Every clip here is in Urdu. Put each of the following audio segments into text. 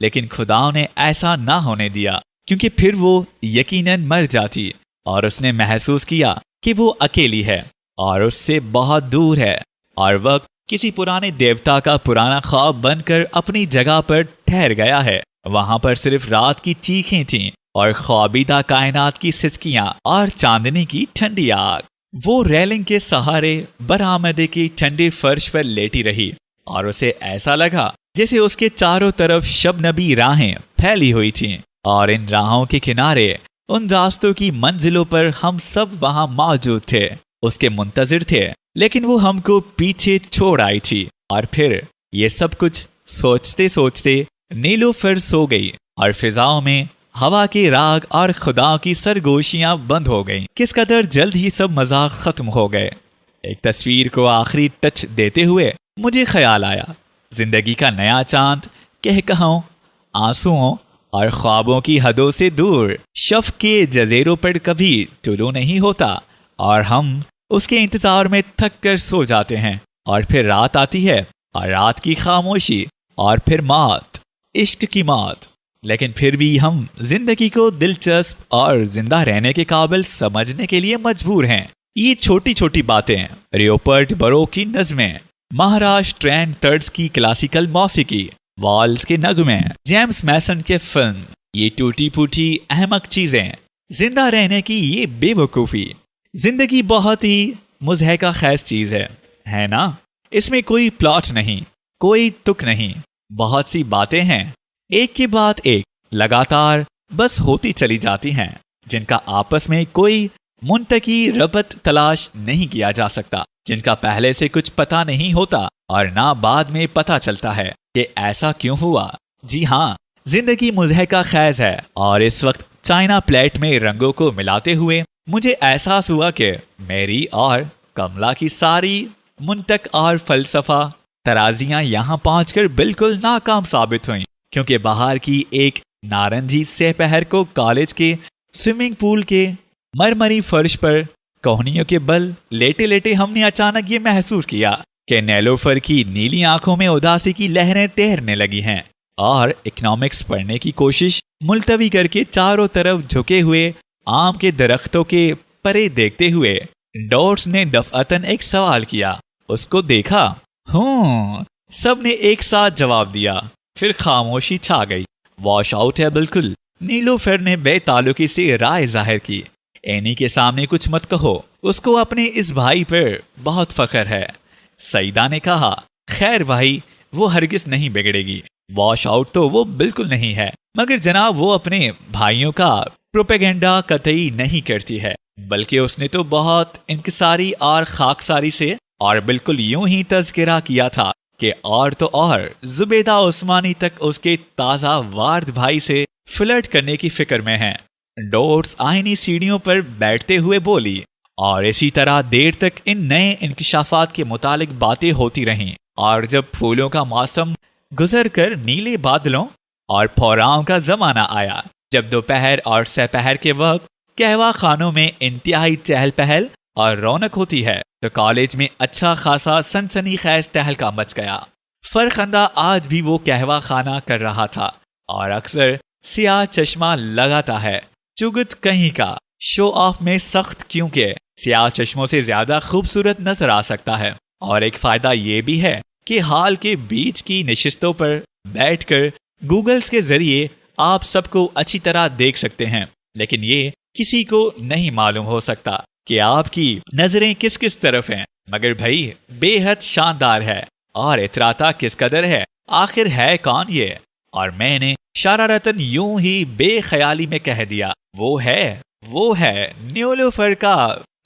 لیکن خدا نے ایسا نہ ہونے دیا، کیونکہ پھر وہ یقیناً مر جاتی، اور اس نے محسوس کیا کہ وہ اکیلی ہے اور اس سے بہت دور ہے، اور وقت کسی پرانے دیوتا کا پرانا خواب بن کر اپنی جگہ پر ٹھہر گیا ہے۔ وہاں پر صرف رات کی چیخیں تھیں اور خوابیدہ کائنات کی سسکیاں اور چاندنی کی ٹھنڈی آگ۔ وہ ریلنگ کے سہارے برآمدے کی ٹھنڈی فرش پر لیٹی رہی، اور اسے ایسا لگا جیسے اس کے چاروں طرف شبنمی راہیں پھیلی ہوئی تھیں، اور ان راہوں کے کنارے، ان راستوں کی منزلوں پر ہم سب وہاں موجود تھے، اس کے منتظر تھے، لیکن وہ ہم کو پیچھے چھوڑ آئی تھی۔ اور پھر یہ سب کچھ سوچتے سوچتے نیلوفر سو گئی، اور فضاؤں میں ہوا کے راگ اور خدا کی سرگوشیاں بند ہو گئیں۔ کس قدر جلد ہی سب مذاق ختم ہو گئے۔ ایک تصویر کو آخری ٹچ دیتے ہوئے مجھے خیال آیا، زندگی کا نیا چاند کہکہوں، آنسوؤں اور خوابوں کی حدوں سے دور شفق کے جزیروں پر کبھی طلوع نہیں ہوتا، اور ہم اس کے انتظار میں تھک کر سو جاتے ہیں، اور پھر رات آتی ہے، اور رات کی خاموشی، اور پھر موت، عشق کی موت، لیکن پھر بھی ہم زندگی کو دلچسپ اور زندہ رہنے کے قابل سمجھنے کے لیے مجبور ہیں۔ یہ چھوٹی چھوٹی باتیں، ریوپرٹ برو کی نظمیں، مہاراج ٹرین ترڈز کی کلاسیکل موسیقی، والز کے نغمے، جیمز میسن کے فلم، یہ ٹوٹی پھوٹی احمق چیزیں، زندہ رہنے کی یہ بے وقوفی۔ زندگی بہت ہی مضحکہ خیز چیز ہے نا؟ اس میں کوئی پلاٹ نہیں، کوئی تک نہیں، بہت سی باتیں ہیں، ایک کے بعد ایک لگاتار بس ہوتی چلی جاتی ہیں، جن کا آپس میں کوئی منطقی ربط تلاش نہیں کیا جا سکتا، جن کا پہلے سے کچھ پتہ نہیں ہوتا اور نہ بعد میں پتہ چلتا ہے کہ ایسا کیوں ہوا۔ جی ہاں، زندگی مضحکہ خیز ہے، اور اس وقت چائنا پلیٹ میں رنگوں کو ملاتے ہوئے مجھے احساس ہوا کہ میری اور کملا کی ساری منطق اور فلسفہ ترازیاں یہاں پہنچ کر بالکل ناکام ثابت ہوئیں، کیونکہ باہر کی ایک نارنجی سہ پہر کو کالج کے سوئمنگ پول کے مرمری فرش پر کوہنیوں کے بل لیٹے لیٹے ہم نے اچانک یہ محسوس کیا کہ نیلوفر کی نیلی آنکھوں میں اداسی کی لہریں تیرنے لگی ہیں، اور اکنامکس پڑھنے کی کوشش ملتوی کر کے چاروں طرف جھکے ہوئے آم کے درختوں کے پرے دیکھتے ہوئے ڈورس نے دفعتاً ایک سوال کیا۔ اس کو دیکھا، سب نے ایک ساتھ جواب دیا، پھر خاموشی چھا گئی۔ واش آؤٹ ہے بالکل، نیلوفر نے بے تعلقی سے رائے ظاہر کی۔ اینی کے سامنے کچھ مت کہو، اس کو اپنے اس بھائی پر بہت فخر ہے۔ سعیدہ نے کہا، خیر بھائی، وہ ہرگز نہیں بگڑے گی، واش آؤٹ تو وہ بالکل نہیں ہے، مگر جناب وہ اپنے بھائیوں کا پروپیگنڈا قطعی نہیں کرتی ہے، بلکہ اس نے تو بہت انکساری اور خاکساری سے اور بالکل یوں ہی تذکرہ کیا تھا کہ اور تو اور زبیدہ عثمانی تک اس کے تازہ وارد بھائی سے فلرٹ کرنے کی فکر میں ہیں۔ ڈورس آئینی سیڑھیوں پر بیٹھتے ہوئے بولی، اور اسی طرح دیر تک ان نئے انکشافات کے متعلق باتیں ہوتی رہیں، اور جب پھولوں کا موسم گزر کر نیلے بادلوں اور پھوراؤں کا زمانہ آیا، جب دوپہر اور سپہر کے وقت قہوہ خانوں میں انتہائی چہل پہل اور رونق ہوتی ہے، تو کالج میں اچھا خاصا سنسنی خیز تہلکا مچ گیا۔ فرخندہ آج بھی وہ قہوہ خانہ کر رہا تھا، اور اکثر سیاہ چشمہ لگاتا ہے، چگت کہیں کا، شو آف میں سخت، کیونکہ سیاہ چشموں سے زیادہ خوبصورت نظر آ سکتا ہے، اور ایک فائدہ یہ بھی ہے کہ ہال کے بیچ کی نشستوں پر بیٹھ کر گوگلز کے ذریعے آپ سب کو اچھی طرح دیکھ سکتے ہیں، لیکن یہ کسی کو نہیں معلوم ہو سکتا کہ آپ کی نظریں کس کس طرف ہیں، مگر بھائی بے حد شاندار ہے، اور اتراتا کس قدر ہے، آخر ہے کون یہ؟ اور میں نے شرارتاً یوں ہی بے خیالی میں کہہ دیا، وہ ہے نیلوفر کا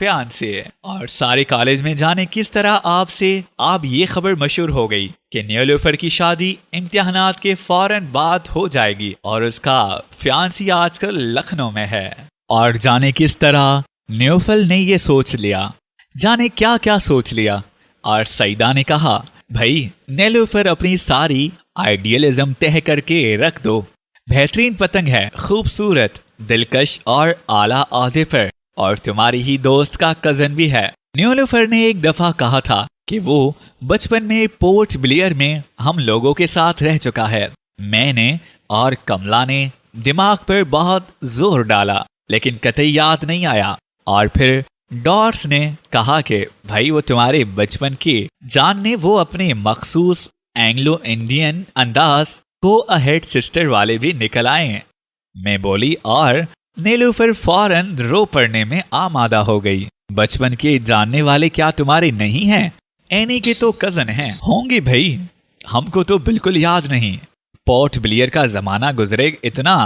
فیانسے۔ اور سارے کالج میں جانے کس طرح آپ یہ خبر مشہور ہو گئی کہ نیلوفر کی شادی امتحانات کے فوراً بعد ہو جائے گی، اور اس کا فیانسی آج کل لکھنؤ میں ہے۔ اور جانے کس طرح نیلوفر نے یہ سوچ لیا، جانے کیا کیا سوچ لیا۔ اور سعیدہ نے کہا، بھائی نیلوفر اپنی ساری آئیڈیالزم تہہ کر کے رکھ دو، بہترین پتنگ ہے، خوبصورت، دلکش اور اعلیٰ عہدے پر، اور تمہاری ہی دوست کا کزن بھی ہے۔ نیلوفر نے ایک دفعہ کہا تھا کہ وہ بچپن میں پورٹ بلیئر میں ہم لوگوں کے ساتھ رہ چکا ہے۔ میں نے اور کملا نے دماغ پر بہت زور ڈالا لیکن قطعی یاد نہیں آیا. اور پھر ڈارس نے کہا کہ بھائی وہ تمہارے بچپن کے جاننے وہ اپنے مخصوص اینگلو انڈین انداز کو اہیڈ سسٹر والے بھی نکل آئے ہیں. میں بولی اور نیلوفر فوراً رو پڑنے میں آمادہ ہو گئی. بچپن کے جاننے والے کیا تمہارے نہیں ہیں؟ اینی کے تو کزن ہیں. ہوں گے بھائی، ہم کو تو بالکل یاد نہیں. پورٹ بلیئر کا زمانہ گزرے اتنا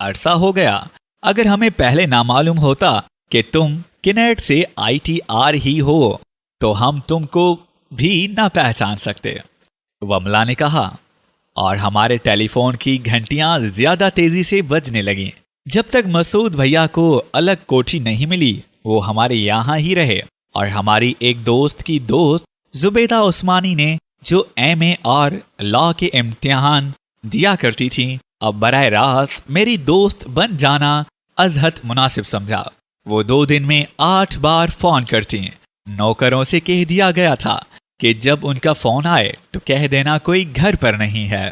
عرصہ ہو گیا. اگر ہمیں پہلے نہ معلوم ہوتا کہ تم کنیٹ سے ITR ہی ہو تو ہم تم کو بھی نہ پہچان سکتے. وملا نے کہا. اور ہمارے ٹیلی فون کی گھنٹیاں زیادہ تیزی سے بجنے لگیں. جب تک مسعود بھیا کو الگ کوٹھی نہیں ملی وہ ہمارے یہاں ہی رہے. اور ہماری ایک دوست کی دوست زبیدہ عثمانی نے جو MA اور لاء کے امتحان دیا کرتی تھی اب براہ راست میری دوست بن جانا ازحد مناسب سمجھا. وہ 2 دن میں 8 بار فون کرتی ہیں. نوکروں سے کہہ دیا گیا تھا کہ جب ان کا فون آئے تو کہہ دینا کوئی گھر پر نہیں ہے.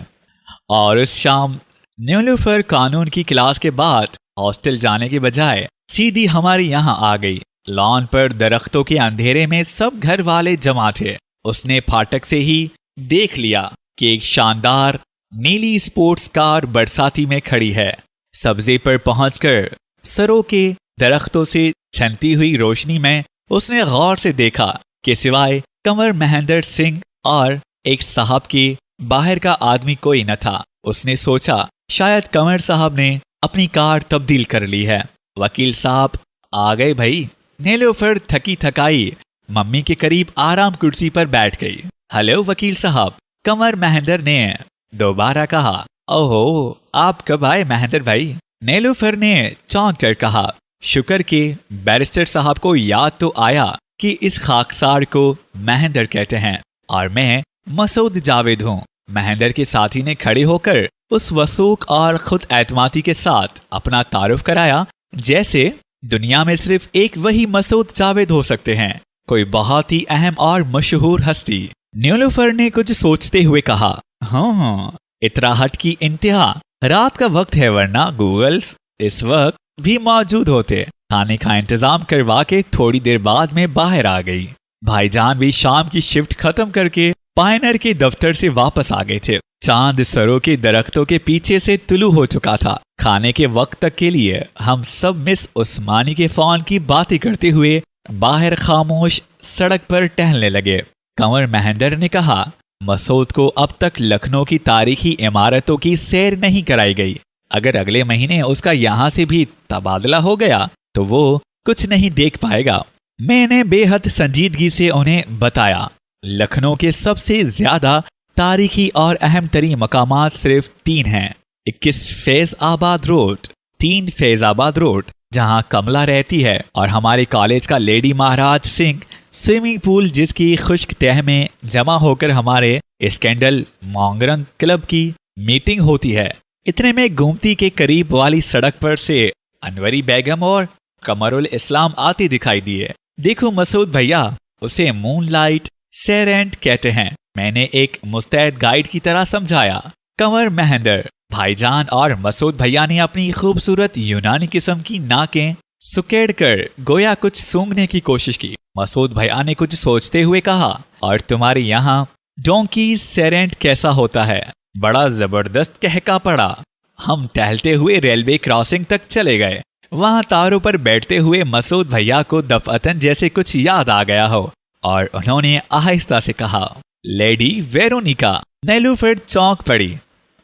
اور اس شام نیلوفر قانون کی کلاس کے بعد ہاسٹل جانے کے بجائے سیدھی ہمارے یہاں آ گئی. لان پر درختوں کے اندھیرے میں سب گھر والے جمع تھے. اس نے پھاٹک سے ہی دیکھ لیا کہ ایک شاندار نیلی سپورٹس کار برساتی میں کھڑی ہے. سبزے پر پہنچ کر سروں کے درختوں سے چھنتی ہوئی روشنی میں اس نے غور سے دیکھا کہ سوائے کنور مہندر سنگھ اور ایک صاحب کے باہر کا آدمی کوئی نہ تھا. اس نے سوچا شاید کنور صاحب نے اپنی کار تبدیل کر لی ہے. وکیل صاحب آ گئے بھائی. نیلوفر تھکی تھکائی ممی کے قریب آرام کرسی پر بیٹھ گئی. ہلو وکیل صاحب، کنور مہندر نے دوبارہ کہا. اوہو، آپ کب آئے مہندر بھائی؟ نیلوفر نے چونک کر کہا. شکر کہ بیرسٹر صاحب کو یاد تو آیا کہ اس خاکسار کو مہندر کہتے ہیں اور میں مسعود جاوید ہوں. مہندر کے ساتھی نے کھڑے ہو کر اس وثوق اور خود اعتمادی کے ساتھ اپنا تعارف کرایا جیسے دنیا میں صرف ایک وہی مسعود جاوید ہو سکتے ہیں، کوئی بہت ہی اہم اور مشہور ہستی. نیلوفر نے کچھ سوچتے ہوئے کہا. ہاں، اطراحت کی انتہا. رات کا وقت ہے ورنہ گوگلز اس وقت بھی موجود ہوتے. کھانے کا انتظام کروا کے تھوڑی دیر بعد میں باہر آ گئی. بھائی جان بھی شام کی شفٹ ختم کر کے پائنر کے دفتر سے واپس آ گئے تھے. چاند سروں کے درختوں کے پیچھے سے طلوع ہو چکا تھا. کھانے کے وقت تک کے لیے ہم سب مس عثمانی کے فون کی باتیں کرتے ہوئے باہر خاموش سڑک پر ٹہلنے لگے. کنور مہندر نے کہا. مسعود کو اب تک لکھنؤ کی تاریخی عمارتوں کی سیر نہیں کرائی گئی. اگر اگلے مہینے اس کا یہاں سے بھی تبادلہ ہو گیا تو وہ کچھ نہیں دیکھ پائے گا. میں نے بے حد سنجیدگی سے انہیں بتایا. لکھنؤ کے سب سے زیادہ تاریخی اور اہم ترین مقامات صرف 3 ہیں. 21 فیض آباد روڈ، 3 فیض آباد روڈ جہاں کملا رہتی ہے، اور ہمارے کالج کا لیڈی مہاراج سنگھ سوئمنگ پول جس کی خشک تہ میں جمع ہو کر ہمارے اسکینڈل مانگرنگ کلب کی میٹنگ ہوتی ہے. اتنے میں گومتی کے قریب والی سڑک پر سے انوری بیگم اور قمر الاسلام آتے دکھائی دیے. دیکھو مسعود بھیا، اسے مون لائٹ سیرنٹ کہتے ہیں. میں نے ایک مستعد گائیڈ کی طرح سمجھایا. کنور مہندر بھائی جان اور مسعود بھیا نے اپنی خوبصورت یونانی قسم کی ناکیں سکیڑ کر گویا کچھ سونگھنے کی کوشش کی. مسعود بھیا نے کچھ سوچتے ہوئے کہا. اور تمہارے یہاں ڈونکی سیرنٹ کیسا ہوتا ہے؟ بڑا زبردست کہکا پڑا. ہم ٹہلتے ہوئے ریلوے کراسنگ تک چلے گئے. وہاں تاروں پر بیٹھتے ہوئے مسعود بھیا کو دفعتاً جیسے کچھ یاد آ گیا ہو اور انہوں نے آہستہ سے کہا. Lady Veronica. نیلوفر چونک پڑی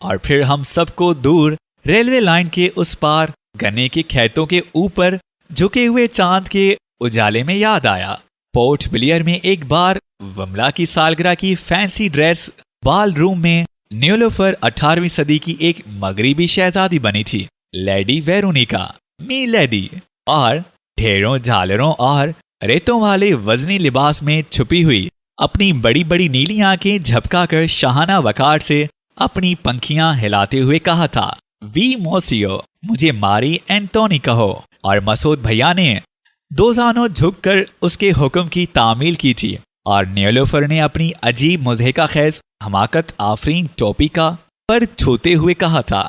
اور پھر ہم سب کو دور ریلوے لائن کے اس پار گنے کے کھیتوں کے اوپر جھکے ہوئے چاند کے اجالے میں یاد آیا. پورٹ بلیئر میں ایک بار وملا کی سالگرہ کی فینسی ڈریس بال روم میں نیلوفر 18ویں صدی کی ایک مغربی شہزادی بنی تھی. لیڈی ویرونیکا می لیڈی، اور ڈھیروں جھالروں اور ریتوں والے وزنی لباس میں چھپی ہوئی اپنی بڑی بڑی نیلی آنکھیں جھپکا کر شاہانہ وقار سے اپنی پنکھیاں ہلاتے ہوئے کہا تھا. وی موسیو، مجھے ماری اینٹونی کہو. اور مسعود بھیا نے دوزانوں جھک کر اس کے حکم کی تعمیل کی تھی. اور نیلوفر نے اپنی عجیب مضحکہ خیز حماقت آفرین ٹوپی کا پر چھوتے ہوئے کہا تھا.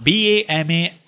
BA, MA,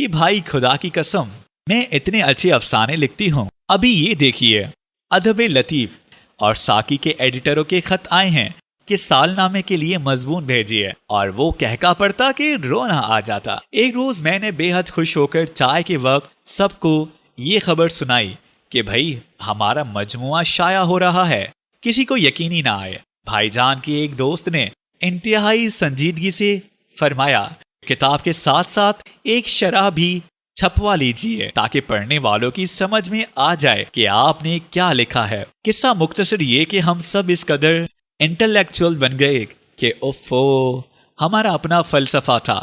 کہ بھائی خدا کی قسم میں اتنے اچھے افسانے لکھتی ہوں، ابھی یہ دیکھیے ادب لطیف اور ساکی کے ایڈیٹروں کے خط آئے ہیں کہ سال نامے کے لیے مضمون بھیجیے، اور وہ کہکا پڑتا کہ رونا آ جاتا۔ ایک روز میں نے بے حد خوش ہو کر چائے کے وقت سب کو یہ خبر سنائی کہ بھائی ہمارا مجموعہ شائع ہو رہا ہے۔ کسی کو یقینی نہ آئے۔ بھائی جان کے ایک دوست نے انتہائی سنجیدگی سے فرمایا، کتاب کے ساتھ ساتھ ایک شرح بھی چھپوا لیجیے تاکہ پڑھنے والوں کی سمجھ میں آ جائے کہ آپ نے کیا لکھا ہے۔ قصہ مختصر یہ کہ ہم سب اس قدر انٹلیکچوئل بن گئے کہ اوفو، ہمارا اپنا فلسفہ تھا،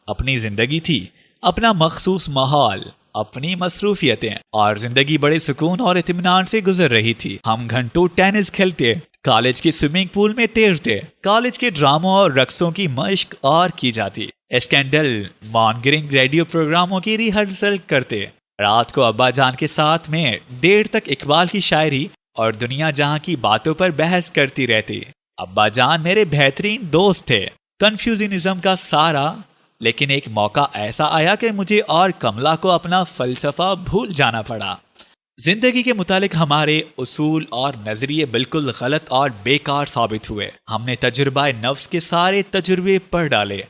اپنی زندگی تھی، اپنا مخصوص ماحول، اپنی مصروفیتیں، اور زندگی بڑے سکون اور اطمینان سے گزر رہی تھی۔ ہم گھنٹوں ٹینس کھیلتے، کالج کے سوئمنگ پول میں تیرتے، کالج کے ڈراموں اور رقصوں کی مشق اور کی جاتی، اسکینڈل مانگرنگ ریڈیو پروگراموں کی ریہرسل کرتے، رات کو ابا جان کے ساتھ میں دیر تک اقبال کی شاعری اور دنیا جہاں کی باتوں پر بحث کرتی رہتی۔ ابا جان میرے بہترین دوست تھے، کنفیوژنزم کا سارا، لیکن ایک موقع ایسا آیا کہ مجھے اور کملا کو اپنا فلسفہ بھول جانا پڑا۔ زندگی کے متعلق ہمارے اصول اور نظریے بالکل غلط اور بیکار ثابت ہوئے۔ ہم نے تجربہ نفس کے سارے تجربے پڑھ ڈالے،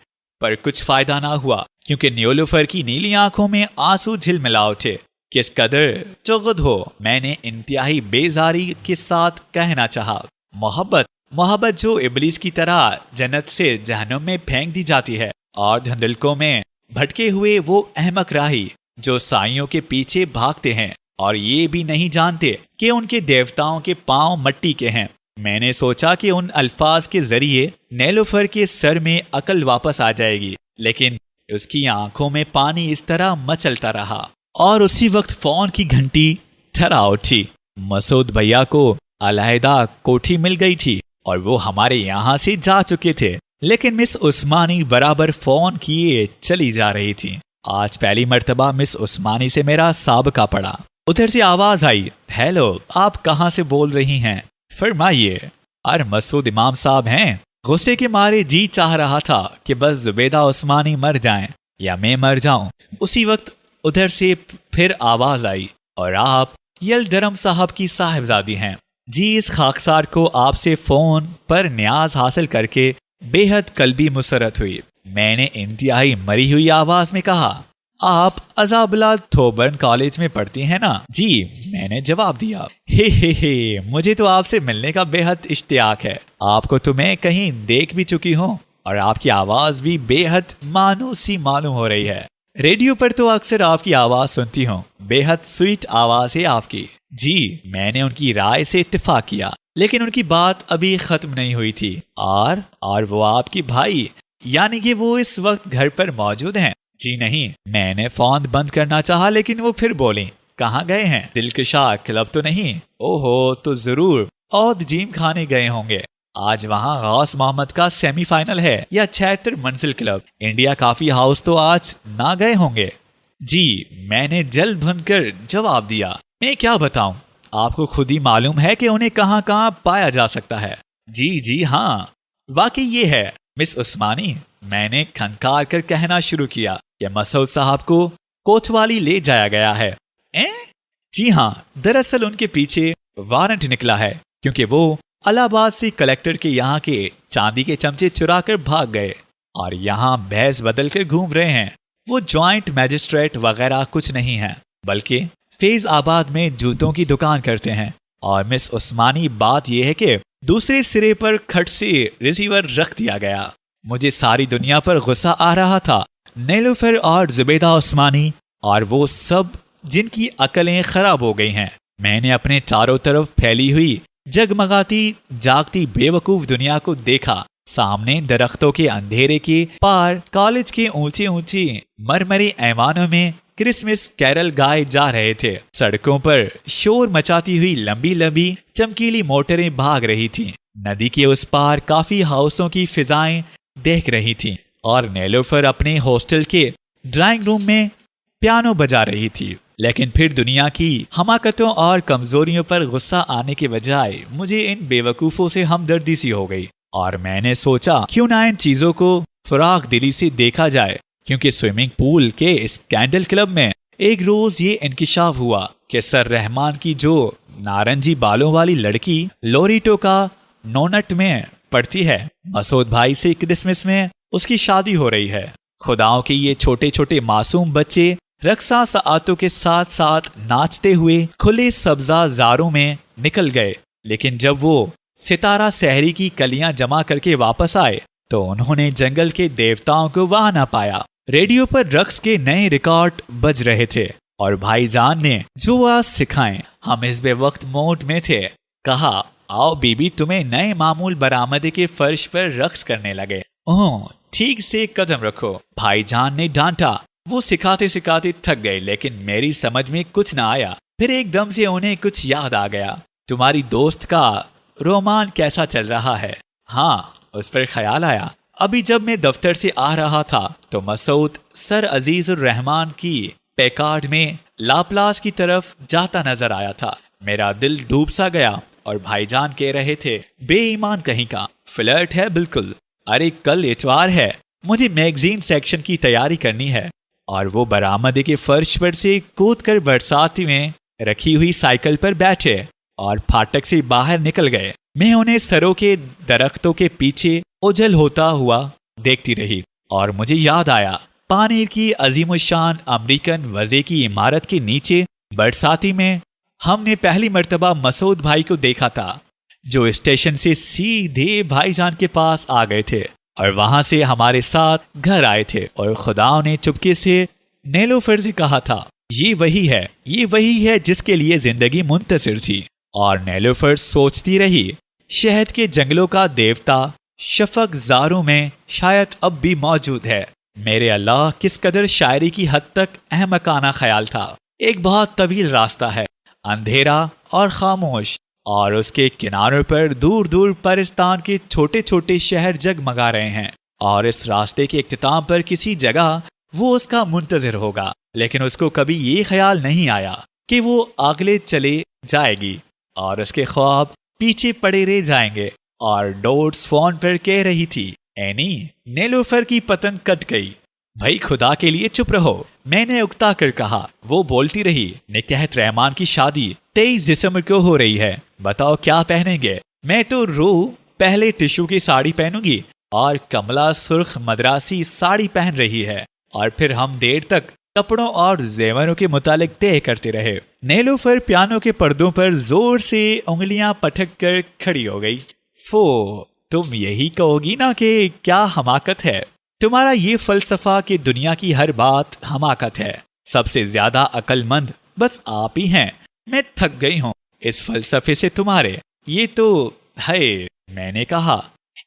پر کچھ فائدہ نہ ہوا، کیونکہ نیلوفر کی نیلی آنکھوں میں آنسو جھلملا اٹھے۔ کس قدر چغد ہو، میں نے انتہائی بیزاری کے ساتھ کہنا چاہا۔ محبت جو ابلیس کی طرح جنت سے جہنم میں پھینک دی جاتی ہے، اور دھندلکوں میں بھٹکے ہوئے وہ احمق راہی جو سائیوں کے پیچھے بھاگتے ہیں اور یہ بھی نہیں جانتے کہ ان کے دیوتاؤں کے پاؤں مٹی کے ہیں۔ میں نے سوچا کہ ان الفاظ کے ذریعے نیلوفر کے سر میں عقل واپس آ جائے گی، لیکن اس کی آنکھوں میں پانی اس طرح مچلتا رہا، اور اسی وقت فون کی گھنٹی تھرا اٹھی۔ مسعود بھیا کو علیحدہ کوٹھی مل گئی تھی اور وہ ہمارے یہاں سے جا چکے تھے، لیکن مس عثمانی برابر فون کیے چلی جا رہی تھی۔ آج پہلی مرتبہ مس عثمانی سے میرا سابقہ پڑا۔ ادھر سے آواز آئی، ہیلو، آپ کہاں سے بول رہی ہیں؟ فرمائیے۔ مسعود امام صاحب ہیں؟ غصے کے مارے جی چاہ رہا تھا کہ بس زبیدہ عثمانی مر جائیں یا میں مر جاؤں۔ اسی وقت ادھر سے پھر آواز آئی، اور آپ یلدرم صاحب کی صاحبزادی ہیں؟ جی، اس خاکسار کو آپ سے فون پر نیاز حاصل کر کے بے حد قلبی مسرت ہوئی۔ میں نے انتہائی مری ہوئی آواز میں کہا، آپ عذابلال تھوبرن کالج میں پڑھتی ہیں نا؟ جی، میں نے جواب دیا۔ ہے مجھے تو آپ سے ملنے کا بے حد اشتیاق ہے۔ آپ کو تو میں کہیں دیکھ بھی چکی ہوں، اور آپ کی آواز بھی بے حد مانوسی معلوم ہو رہی ہے۔ ریڈیو پر تو اکثر آپ کی آواز سنتی ہوں، بے حد سویٹ آواز ہے آپ کی۔ جی، میں نے ان کی رائے سے اتفاق کیا، لیکن ان کی بات ابھی ختم نہیں ہوئی تھی۔ اور وہ آپ کی بھائی، یعنی کہ وہ اس وقت گھر پر موجود ہیں؟ جی نہیں۔ میں نے فون بند کرنا چاہا، لیکن وہ پھر بولیں، کہاں گئے ہیں؟ دلکشا کلب تو نہیں؟ اوہو، تو ضرور عود جیم کھانے گئے ہوں گے۔ آج وہاں غوث محمد کا سیمی فائنل ہے، یا 76 منزل کلب انڈیا کافی ہاؤس تو آج نہ گئے ہوں گے؟ جی، میں نے جل بھن کر جواب دیا۔ میں کیا بتاؤں، آپ کو خود ہی معلوم ہے کہ انہیں کہاں کہاں پایا جا سکتا ہے۔ جی ہاں، واقعی یہ ہے مس عثمانی۔ میں نے کھنکار کر کہنا شروع کیا کہ مسعود صاحب کو کوتوالی لے جایا گیا ہے۔ جی ہاں، دراصل ان کے پیچھے وارنٹ نکلا ہے، کیونکہ وہ الہ آباد سے کلیکٹر کے یہاں کے چاندی کے چمچے چرا کر بھاگ گئے اور یہاں بھیس بدل کر گھوم رہے ہیں۔ وہ جوائنٹ میجسٹریٹ وغیرہ کچھ نہیں ہیں، بلکہ فیض آباد میں جوتوں کی دکان کرتے ہیں۔ اور مس عثمانی، بات یہ ہے کہ دوسرے سرے پر کھٹ سے ریسیور رکھ دیا گیا۔ مجھے ساری دنیا پر غصہ آ رہا تھا، نیلوفر اور زبیدہ عثمانی اور وہ سب جن کی عقلیں خراب ہو گئی ہیں۔ میں نے اپنے چاروں طرف پھیلی ہوئی جگمگاتی جاگتی بے وقوف دنیا کو دیکھا۔ سامنے درختوں کے اندھیرے کے پار کالج کے اونچے اونچے مرمری ایوانوں میں کرسمس کیرل گائے جا رہے تھے۔ سڑکوں پر شور مچاتی ہوئی لمبی لمبی چمکیلی موٹریں بھاگ رہی تھیں۔ ندی کے اس پار کافی ہاؤسوں کی فضائیں دیکھ رہی تھیں، اور نیلوفر اپنے ہاسٹل کے ڈرائنگ روم میں پیانو بجا رہی تھی۔ لیکن پھر دنیا کی حماقتوں اور کمزوریوں پر غصہ آنے کے بجائے مجھے ان بے وقوفوں سے ہمدردی سی ہو گئی، اور میں نے سوچا کیوں نہ ان چیزوں کو فراخ دلی سے دیکھا جائے، کیونکہ سوئمنگ پول کے اس کینڈل کلب میں ایک روز یہ انکشاف ہوا کہ سر رحمان کی جو نارنجی بالوں والی لڑکی لوریٹو کا نونٹ میں پڑھتی ہے، مسعود بھائی سے کرسمس میں اس کی شادی ہو رہی ہے۔ خداؤں کے یہ چھوٹے چھوٹے معصوم بچے رقصاں ساعتوں کے ساتھ ساتھ ناچتے ہوئے کھلے سبزہ زاروں میں نکل گئے، لیکن جب وہ ستارہ سحری کی کلیاں جمع کر کے واپس آئے تو انہوں نے جنگل کے دیوتاؤں کو وہاں نہ پایا۔ ریڈیو پر رقص کے نئے ریکارڈ بج رہے تھے اور بھائی جان نے جو آواز سکھائیں، ہم اس بے وقت موڈ میں تھے۔ کہا، آؤ بی بی تمہیں نئے معمول برآمدے کے فرش پر رقص کرنے لگے۔ ٹھیک سے قدم رکھو، بھائی جان نے ڈانٹا۔ وہ سکھاتے سکھاتے تھک گئے، لیکن میری سمجھ میں کچھ نہ آیا۔ پھر ایک دم سے انہیں کچھ یاد آ گیا۔ تمہاری دوست کا رومان کیسا چل رہا ہے؟ ہاں، اس پر خیال آیا۔ ابھی جب میں دفتر سے آ رہا تھا تو مسعود سر عزیز الرحمان کی پیکارڈ میں لاپلاس کی طرف جاتا نظر آیا تھا۔ میرا دل ڈوب سا گیا اور بھائی جان کہہ رہے تھے، بے ایمان کہیں کا، فلرٹ ہے بالکل۔ ارے کل اتوار ہے، مجھے میگزین سیکشن کی تیاری کرنی ہے۔ اور وہ برآمدے کے فرش پر سے کود کر برساتی میں رکھی ہوئی سائیکل پر بیٹھے اور پھاٹک سے باہر نکل گئے۔ میں انہیں سروں کے درختوں کے پیچھے اجل ہوتا ہوا دیکھتی رہی اور مجھے یاد آیا پانیر کی عظیم الشان امریکن وضع کی عمارت کے نیچے برساتی میں ہم نے پہلی مرتبہ مسعود بھائی کو دیکھا تھا، جو اسٹیشن سے سیدھے بھائی جان کے پاس آ گئے تھے اور وہاں سے ہمارے ساتھ گھر آئے تھے، اور خداؤں نے چپکے سے نیلوفر سے کہا تھا، یہ وہی ہے جس کے لیے زندگی منتصر تھی۔ اور نیلوفر سوچتی رہی، شہد کے جنگلوں کا دیوتا شفق زاروں میں شاید اب بھی موجود ہے۔ میرے اللہ، کس قدر شاعری کی حد تک احمقانہ خیال تھا۔ ایک بہت طویل راستہ ہے، اندھیرا اور خاموش، اور اس کے کناروں پر دور دور پرستان کے چھوٹے چھوٹے شہر جگمگا رہے ہیں، اور اس راستے کے اختتام پر کسی جگہ وہ اس کا منتظر ہوگا، لیکن اس کو کبھی یہ خیال نہیں آیا کہ وہ اگلے چلے جائے گی اور اس کے خواب پیچھے پڑے رہ جائیں گے۔ اور ڈوٹس فون پر کہہ رہی تھی، اینی، نیلوفر کی پتنگ کٹ گئی۔ بھائی خدا کے لیے چپ رہو، میں نے اکتا کر کہا۔ وہ بولتی رہی، نکہت رحمان کی شادی 23 دسمبر کو ہو رہی ہے، بتاؤ کیا پہنیں گے؟ میں تو پہلے ٹشو کی ساڑی پہنوں گی، اور کملا سرخ مدراسی ساڑی پہن رہی ہے، اور پھر ہم دیر تک کپڑوں اور زیوروں کے متعلق طے کرتے رہے۔ نیلوفر پیانو کے پردوں پر زور سے انگلیاں پٹک کر کھڑی ہو گئی۔ تم یہی کہو گی نا کہ کیا حماقت ہے؟ تمہارا یہ فلسفہ کہ دنیا کی ہر بات حماقت ہے، سب سے زیادہ عقل مند بس آپ ہی ہیں۔ میں تھک گئی ہوں اس فلسفے سے تمہارے۔ یہ تو ہے، میں نے کہا،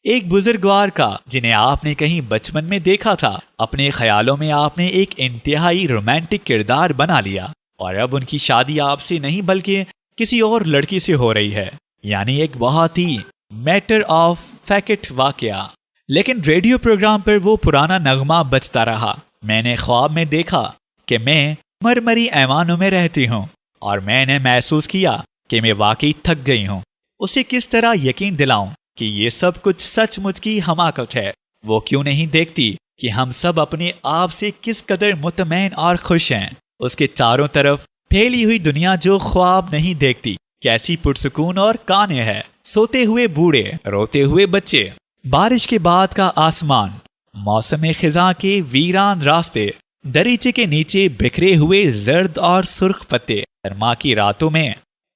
ایک بزرگوار کا جنہیں آپ نے کہیں بچپن میں دیکھا تھا، اپنے خیالوں میں آپ نے ایک انتہائی رومانٹک کردار بنا لیا، اور اب ان کی شادی آپ سے نہیں بلکہ کسی اور لڑکی سے ہو رہی ہے، یعنی ایک بہت ہی میٹر آف فیکٹ واقعہ۔ لیکن ریڈیو پروگرام پر وہ پرانا نغمہ بجتا رہا۔ میں نے خواب میں دیکھا کہ میں مرمری ایوانوں میں رہتی ہوں، اور میں نے محسوس کیا کہ میں واقعی تھک گئی ہوں۔ اسے کس طرح یقین دلاؤں کہ یہ سب کچھ سچ مچ کی حماقت ہے؟ وہ کیوں نہیں دیکھتی کہ ہم سب اپنے آپ سے کس قدر مطمئن اور خوش ہیں؟ اس کے چاروں طرف پھیلی ہوئی دنیا جو خواب نہیں دیکھتی، کیسی پرسکون اور کانے ہے۔ سوتے ہوئے بوڑھے، روتے ہوئے بچے، بارش کے بعد کا آسمان، موسم خزاں کے ویران راستے، دریچے کے نیچے بکھرے ہوئے زرد اور سرخ پتے، گرما کی راتوں میں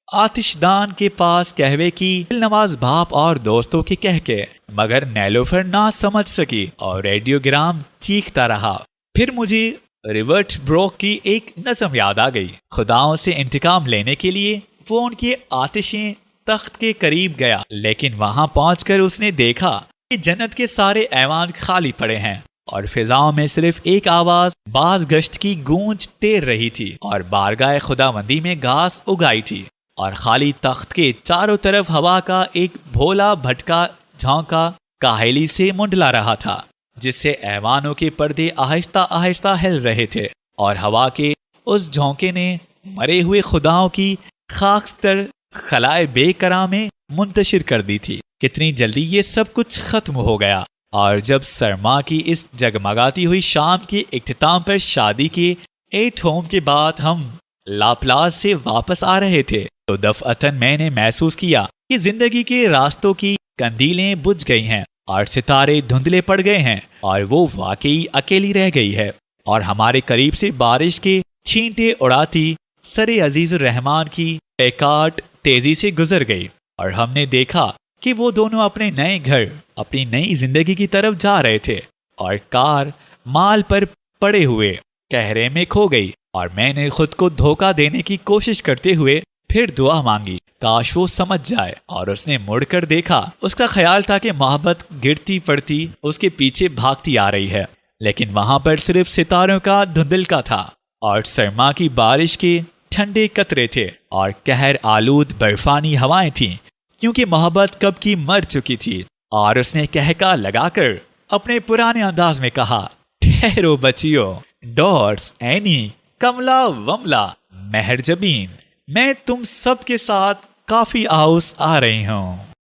آتش دان کے پاس قہوے کی دل نواز بھاپ اور دوستوں کے کہکے۔ مگر نیلوفر نہ سمجھ سکی اور ریڈیو گرام چیختا رہا۔ پھر مجھے ریورٹ بروک کی ایک نظم یاد آ گئی۔ خداؤں سے انتقام لینے کے لیے وہ ان کے آتشیں تخت کے قریب گیا، لیکن وہاں پہنچ کر اس نے دیکھا کہ جنت کے سارے ایوان خالی پڑے ہیں، اور فضاؤں میں صرف ایک آواز باز گشت کی گونج تیر رہی تھی، اور بارگاہ خداوندی میں گھاس اگائی تھی، اور خالی تخت کے چاروں طرف ہوا کا ایک بھولا بھٹکا جھونکا کاہلی سے منڈلا رہا تھا، جس سے ایوانوں کے پردے آہستہ آہستہ ہل رہے تھے، اور ہوا کے اس جھونکے نے مرے ہوئے خداؤں کی خاکستر خلائے بے کرام میں منتشر کر دی تھی۔ کتنی جلدی یہ سب کچھ ختم ہو گیا، اور جب سرما کی اس جگمگاتی ہوئی شام کے اختتام پر شادی کے 8 ہوم کے بعد ہم لاپلاس سے واپس آ رہے تھے تو دفعتاً میں نے محسوس کیا کہ زندگی کے راستوں کی کندیلیں بجھ گئی ہیں اور ستارے دھندلے پڑ گئے ہیں اور وہ واقعی اکیلی رہ گئی ہے، اور ہمارے قریب سے بارش کے چھینٹے اڑاتی سر عزیز الرحمان کی پیکاٹ تیزی سے گزر گئی، اور ہم نے دیکھا کہ وہ دونوں اپنے نئے گھر، اپنی نئی زندگی کی طرف جا رہے تھے، اور کار مال پر پڑے ہوئے قہرے میں کھو گئی، اور میں نے خود کو دھوکہ دینے کی کوشش کرتے ہوئے پھر دعا مانگی کاش وہ سمجھ جائے، اور اس نے مڑ کر دیکھا۔ اس کا خیال تھا کہ محبت گرتی پڑتی اس کے پیچھے بھاگتی آ رہی ہے، لیکن وہاں پر صرف ستاروں کا دھندلکا تھا اور سرما کی بارش کے ٹھنڈے قطرے تھے اور قہر آلود برفانی ہوائیں تھیں، کیونکہ محبت کب کی مر چکی تھی۔ اور اس نے کہکا لگا کر اپنے پرانے انداز میں کہا، ٹھہرو بچیو، ڈورس، اینی، کملا وملا، مہر جبین، میں تم سب کے ساتھ کافی ہاؤس آ رہی ہوں۔